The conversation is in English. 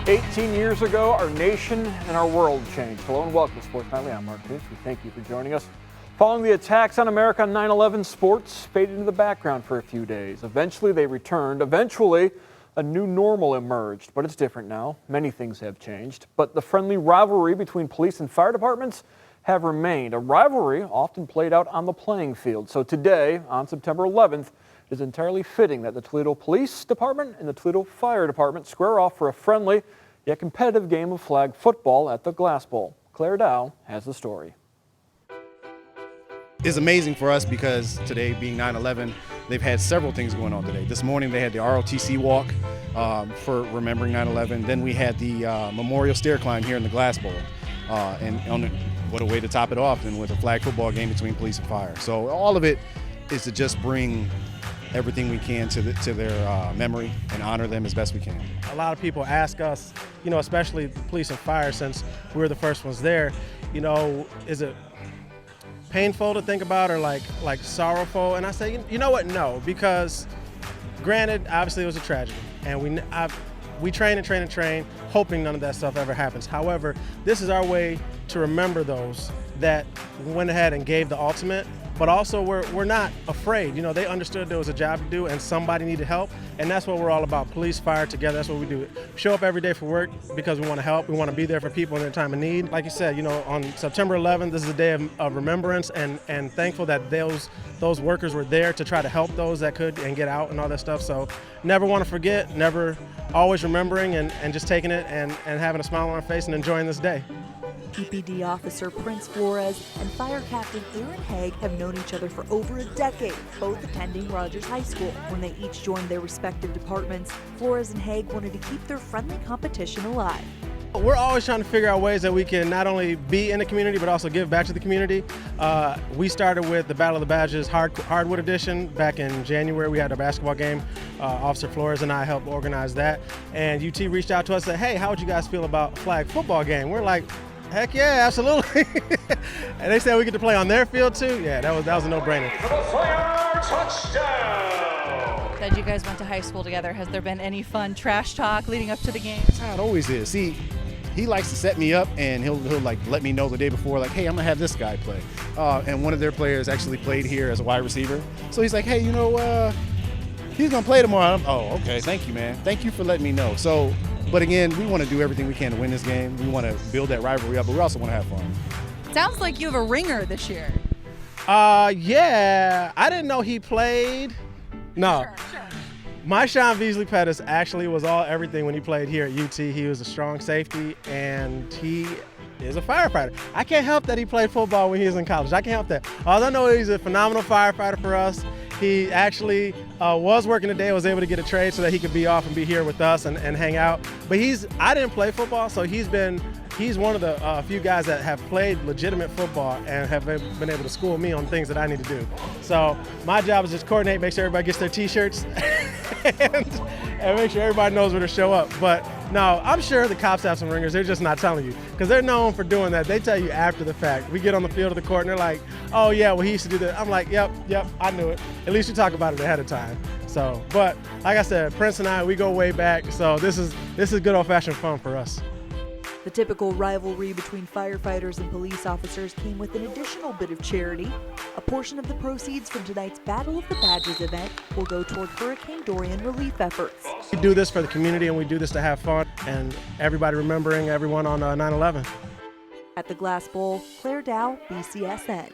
18 years ago, our nation and our world changed. Hello and welcome to Sports Nightly. I'm Mark Finch. We thank you for joining us. Following the attacks on America on 9/11, sports faded into the background for a few days. Eventually, they returned. Eventually, a new normal emerged, but it's different now. Many things have changed, but the friendly rivalry between police and fire departments have remained. A rivalry often played out on the playing field. So today, on September 11th, it is entirely fitting that the Toledo Police Department and the Toledo Fire Department square off for a friendly yet competitive game of flag football at the Glass Bowl. Claire Dow has the story. It's amazing for us because today being 9/11, they've had several things going on today. This morning they had the ROTC walk for remembering 9/11. Then we had the memorial stair climb here in the Glass Bowl. What a way to top it off than with a flag football game between police and fire. So all of it is to just bring everything we can to their memory and honor them as best we can. A lot of people ask us, especially the police and fire, since we were the first ones there, is it painful to think about or like sorrowful? And I say, you know what, no, because granted, obviously it was a tragedy, and we train and train and train, hoping none of that stuff ever happens. However, this is our way to remember those that went ahead and gave the ultimate, but also we're not afraid. They understood there was a job to do and somebody needed help, and that's what we're all about. Police, fire, together, that's what we do. We show up every day for work because we want to help. We want to be there for people in their time of need. Like you said, on September 11th, this is a day of remembrance and thankful that those workers were there to try to help those that could and get out and all that stuff. So never want to forget, never, always remembering and just taking it and having a smile on our face and enjoying this day. PPD officer Prince Flores and fire captain Aaron Haig have known each other for over a decade, both attending Rogers High School. When they each joined their respective departments, Flores and Haig wanted to keep their friendly competition alive. We're always trying to figure out ways that we can not only be in the community, but also give back to the community. We started with the Battle of the Badges Hardwood Edition back in January. We had a basketball game. Officer Flores and I helped organize that. And UT reached out to us and said, hey, how would you guys feel about a flag football game? We're like, heck yeah, absolutely. And they said we get to play on their field too. Yeah, that was a no-brainer. Said you guys went to high school together. Has there been any fun trash talk leading up to the game? That's how it always is. See, he likes to set me up and he'll like let me know the day before, like, hey, I'm gonna have this guy play. And one of their players actually played here as a wide receiver. So he's like, hey, he's gonna play tomorrow. Oh, okay, thank you, man. Thank you for letting me know. So, but again, we want to do everything we can to win this game. We want to build that rivalry up, but we also want to have fun. Sounds like you have a ringer this year. Yeah. I didn't know he played. No. Sure. My Sean Beasley Pettis actually was everything when he played here at UT. He was a strong safety, and he is a firefighter. I can't help that he played football when he was in college. I can't help that. All I know is he's a phenomenal firefighter for us. He actually was working today, was able to get a trade so that he could be off and be here with us and hang out. But I didn't play football, so he's one of the few guys that have played legitimate football and have been able to school me on things that I need to do. So my job is just coordinate, make sure everybody gets their t-shirts and make sure everybody knows where to show up. But no, I'm sure the cops have some ringers. They're just not telling you because they're known for doing that. They tell you after the fact. We get on the field of the court and they're like, oh yeah, well he used to do that. I'm like, yep, I knew it. At least we talk about it ahead of time. So, but like I said, Prince and I, we go way back. So this is good old-fashioned fun for us. The typical rivalry between firefighters and police officers came with an additional bit of charity. A portion of the proceeds from tonight's Battle of the Badges event will go toward Hurricane Dorian relief efforts. We do this for the community and we do this to have fun and everybody remembering everyone on 9/11. At the Glass Bowl, Claire Dow, BCSN.